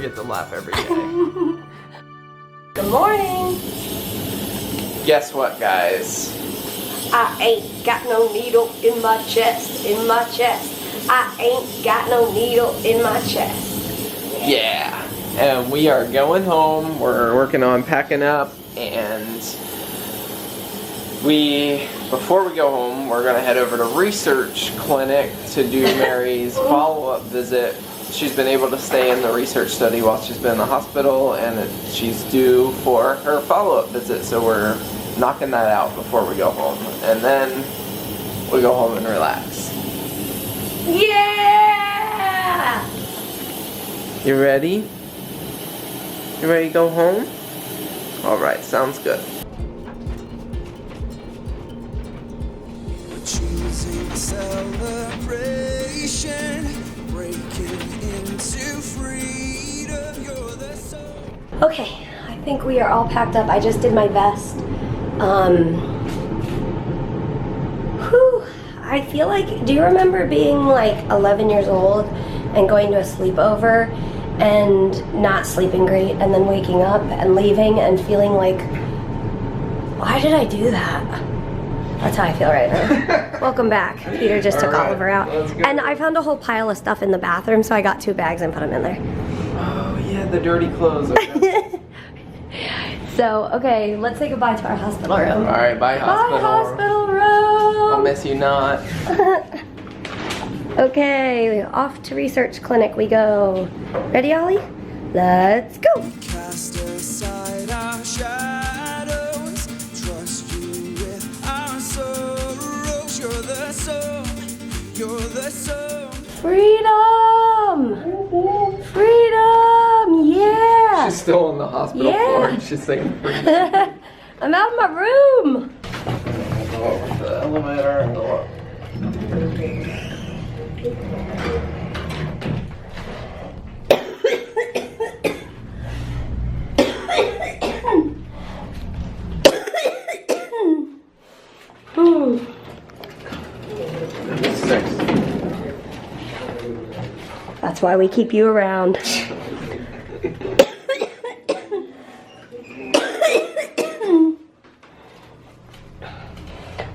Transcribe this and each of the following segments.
forget to laugh every day. Good morning. Guess what, guys? I ain't got no needle in my chest, I ain't got no needle in my chest. Yeah. And we are going home. We're working on packing up, and before we go home, we're gonna head over to research clinic to do Mary's follow-up visit. She's been able to stay in the research study while she's been in the hospital, and she's due for her follow-up visit, so we're knocking that out before we go home. And then we go home and relax. Yeah! You ready? You ready to go home? Alright, sounds good. Choosing celebration, breaking into freedom, you're the soul. Okay, I think we are all packed up. I just did my vest. Whew, I feel like, do you remember being like 11 years old and going to a sleepover and not sleeping great and then waking up and leaving and feeling like, why did I do that? That's how I feel right now. Welcome back. Peter just took Oliver out. And I found a whole pile of stuff in the bathroom, so I got 2 bags and put them in there. Oh yeah, the dirty clothes. Okay. So, okay, let's say goodbye to our hospital room. Alright, bye hospital. Bye hospital room! I'll miss you not. Okay, off to research clinic we go. Ready, Ollie? Let's go! Cast aside our shadows, trust you with our sorrows. You're the soul, you're the soul. Freedom! Freedom! Yeah! She's still on the hospital floor. She's saying freedom. I'm out of my room! Go over to the elevator and go up. That's why we keep you around.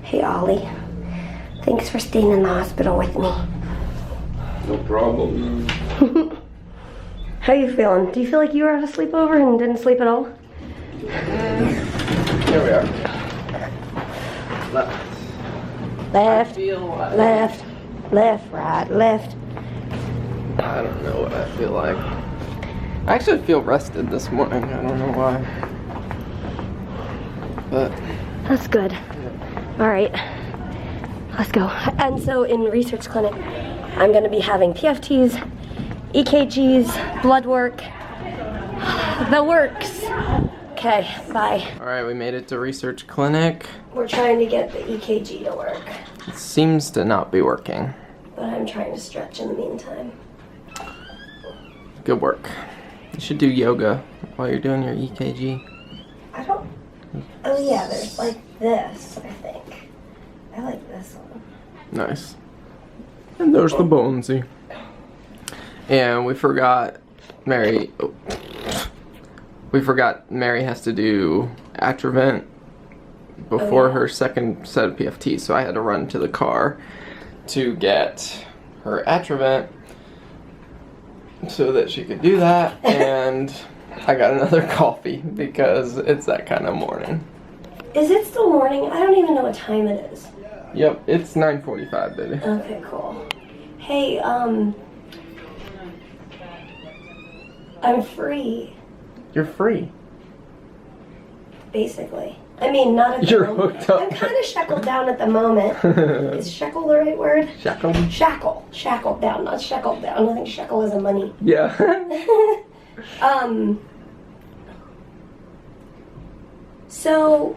Hey Ollie, thanks for staying in the hospital with me. No problem. How you feeling? Do you feel like you were at a sleepover and didn't sleep at all? Here we are. Left. Left, left, left, right, left. I don't know what I feel like. I actually feel rested this morning. I don't know why. But That's good. All right, let's go. And so in research clinic, I'm going to be having PFTs, EKGs, blood work, the works. Okay, bye. alright, we made it to research clinic. We're trying to get the EKG to work, It seems to not be working. but I'm trying to stretch in the meantime. Good work. You should do yoga while you're doing your EKG. I don't. Oh yeah, there's like this, I think. I like this one. Nice. And there's the bonesy. And we forgot Mary. Oh. We forgot Mary has to do Atrovent before her second set of PFT, so I had to run to the car to get her Atrovent so that she could do that, and I got another coffee because it's that kind of morning. Is it still morning? I don't even know what time it is. Yep, it's 9:45, baby. Okay, cool. Hey, I'm free, You're free. basically. I mean, not at the You're moment. hooked up. I'm kind of shackled down at the moment. Is shekel the right word? Shackled? Shackle. Shackled down, not shackled down. I think shekel is a money. Yeah. So,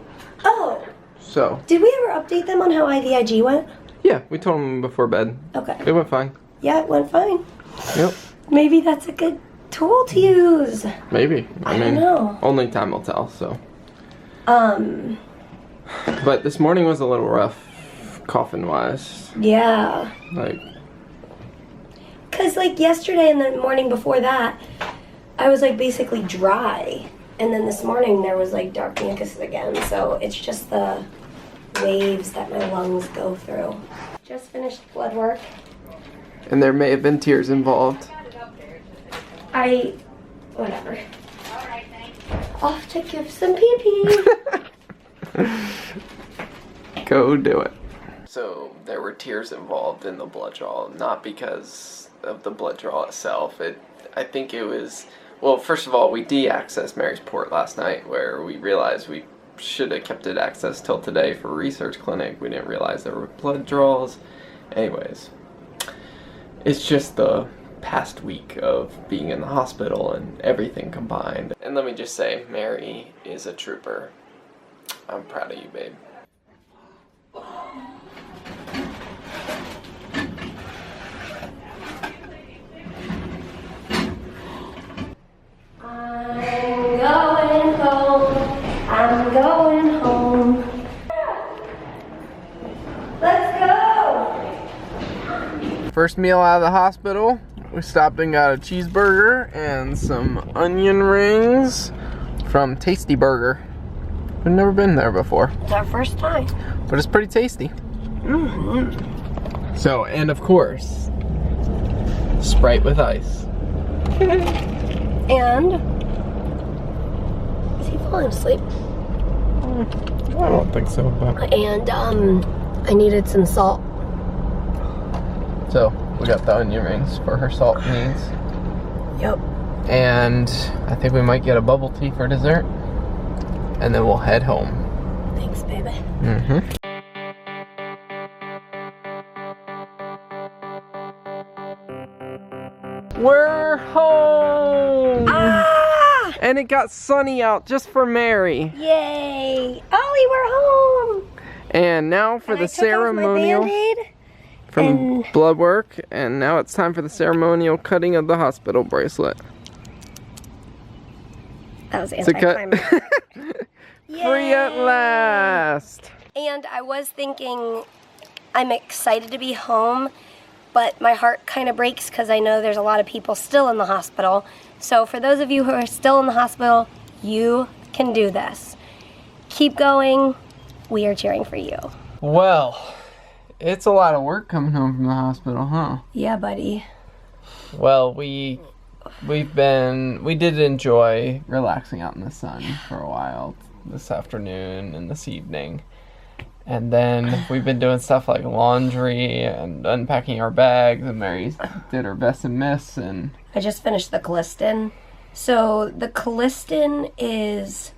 So, did we ever update them on how IVIG went? yeah, we told him before bed. Okay. It went fine. Yeah, it went fine. Yep. Maybe that's a good tool to use. Maybe. I don't know. Only time will tell, so. But this morning was a little rough, coffin-wise. Yeah. Like, Because, like, yesterday and the morning before that, I was like basically dry. And then this morning there was like dark mucus again. So it's just the waves that my lungs go through. Just finished blood work. And there may have been tears involved. Whatever. Off to give some pee-pee. Go do it. So there were tears involved in the blood draw, not because of the blood draw itself. I think it was, well, first of all, we de-accessed Mary's port last night, where we realized we should have kept it accessed till today for research clinic. We didn't realize there were blood draws. Anyways, it's just the past week of being in the hospital and everything combined. And let me just say, Mary is a trooper. I'm proud of you, babe. I'm going home. Let's go. First meal out of the hospital, we stopped and got a cheeseburger and some onion rings from Tasty Burger. We've never been there before. It's our first time. But it's pretty tasty. Mm-hmm. So, and of course, Sprite with ice. And is he falling asleep? I don't think so, but... And I needed some salt. So, we got the onion rings for her salt needs. Yep. And I think we might get a bubble tea for dessert. And then we'll head home. Thanks, baby. Mm-hmm. We're home! Ah! And it got sunny out just for Mary. Yay! Ollie, we're home! And now for the ceremonial from blood work, and now it's time for the ceremonial cutting of the hospital bracelet. That was To cut. anticlimactic. Free at last! And I was thinking, I'm excited to be home, but my heart kind of breaks because I know there's a lot of people still in the hospital. So for those of you who are still in the hospital, you can do this. Keep going. We are cheering for you. Well, it's a lot of work coming home from the hospital, huh? Yeah, buddy. Well, we did enjoy relaxing out in the sun for a while this afternoon and this evening. And then we've been doing stuff like laundry and unpacking our bags, and Mary did her best and miss. And I just finished the colistin. So the colistin is,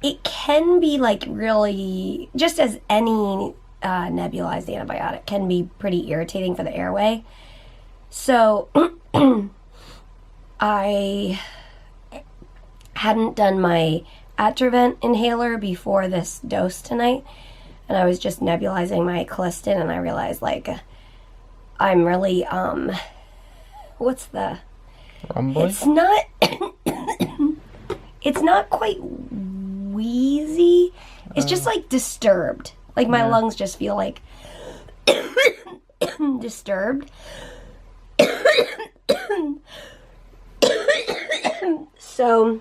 it can be like really, just as any nebulized antibiotic, can be pretty irritating for the airway. So I hadn't done my Atrovent inhaler before this dose tonight, and I was just nebulizing my colistin, and I realized like I'm really what's the rumbly? It's not quite wheezy. It's just like disturbed. Like my lungs just feel like disturbed. So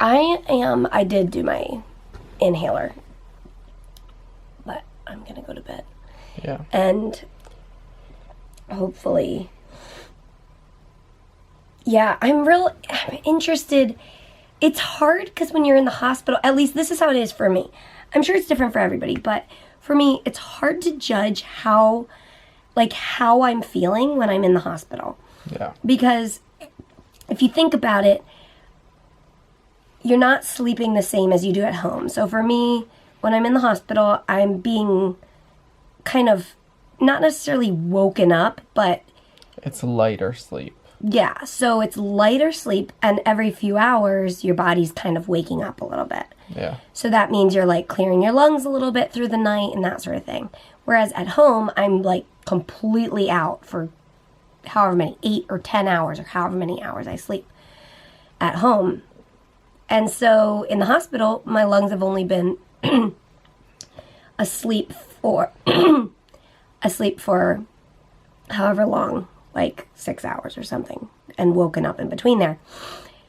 I did do my inhaler, but I'm gonna go to bed. Yeah. And hopefully, yeah, I'm interested. It's hard because when you're in the hospital, at least this is how it is for me. I'm sure it's different for everybody, but for me, it's hard to judge how I'm feeling when I'm in the hospital. Yeah. Because if you think about it, you're not sleeping the same as you do at home. So for me, when I'm in the hospital, I'm being kind of not necessarily woken up, but it's lighter sleep. Yeah, so it's lighter sleep, and every few hours, your body's kind of waking up a little bit. Yeah. So that means you're like clearing your lungs a little bit through the night and that sort of thing. Whereas at home, I'm like completely out for however many, 8 or 10 hours, or however many hours I sleep at home. And so in the hospital, my lungs have only been asleep for however long, like 6 hours or something and woken up in between there.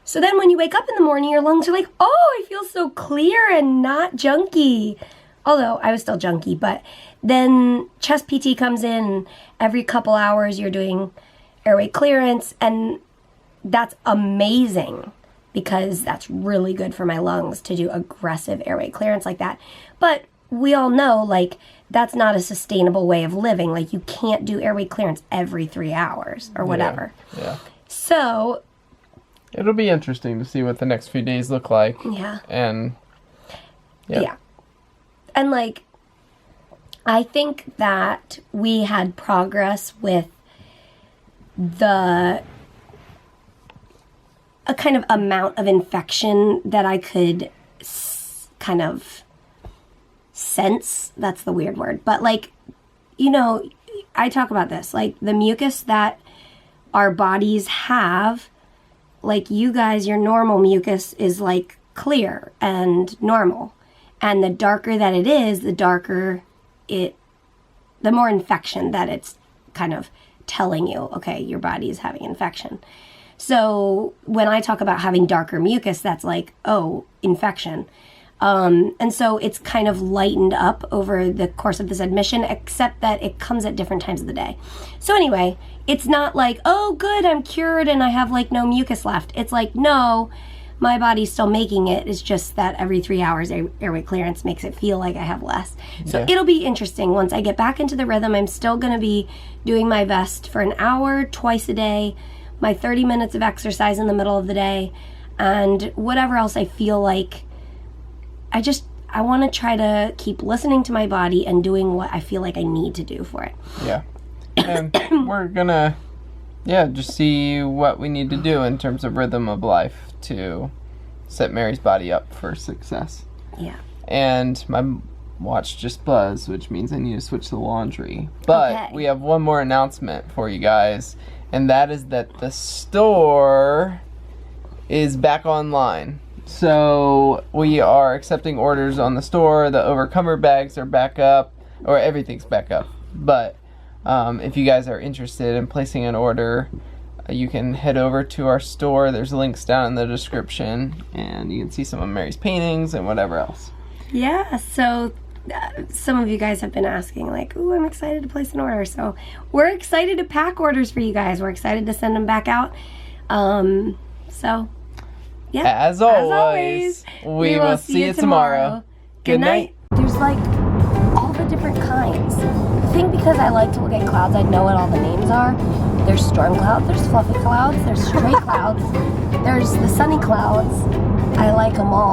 So then when you wake up in the morning, your lungs are like, oh, I feel so clear and not junky. Although I was still junky, but then chest PT comes in, and every couple hours you're doing airway clearance, and that's amazing because that's really good for my lungs to do aggressive airway clearance like that. But we all know, like, that's not a sustainable way of living. Like, you can't do airway clearance every 3 hours or whatever. Yeah. So It'll be interesting to see what the next few days look like. Yeah. And yeah. And like, I think that we had progress with a kind of amount of infection that I could kind of sense. That's the weird word. But like, you know, I talk about this, like the mucus that our bodies have, like you guys, your normal mucus is like clear and normal. And the darker that it is, the more infection that it's kind of telling you, okay, your body is having infection. So when I talk about having darker mucus, that's like, oh, infection. And so it's kind of lightened up over the course of this admission, except that it comes at different times of the day. So anyway, it's not like, oh, good, I'm cured and I have like no mucus left. It's like, no, my body's still making it. It's just that every 3 hours airway clearance makes it feel like I have less. So it'll be interesting. Once I get back into the rhythm, I'm still going to be doing my best for an hour, twice a day, my 30 minutes of exercise in the middle of the day, and whatever else I feel like. I want to try to keep listening to my body and doing what I feel like I need to do for it. Yeah. And we're gonna, just see what we need to do in terms of rhythm of life to set Mary's body up for success. Yeah. And my watch just buzzed, which means I need to switch the laundry. But we have one more announcement for you guys, and that is that the store is back online. So we are accepting orders on the store. The Overcomer bags are back up, or everything's back up. But if you guys are interested in placing an order, you can head over to our store. There's links down in the description, and you can see some of Mary's paintings and whatever else. Yeah, so some of you guys have been asking, like, ooh, I'm excited to place an order. So we're excited to pack orders for you guys. We're excited to send them back out. So, yeah. As always, we will see you tomorrow. Good night. There's like all the different kinds. I think because I like to look at clouds, I know what all the names are. There's storm clouds, there's fluffy clouds, there's stray clouds, there's the sunny clouds. I like them all.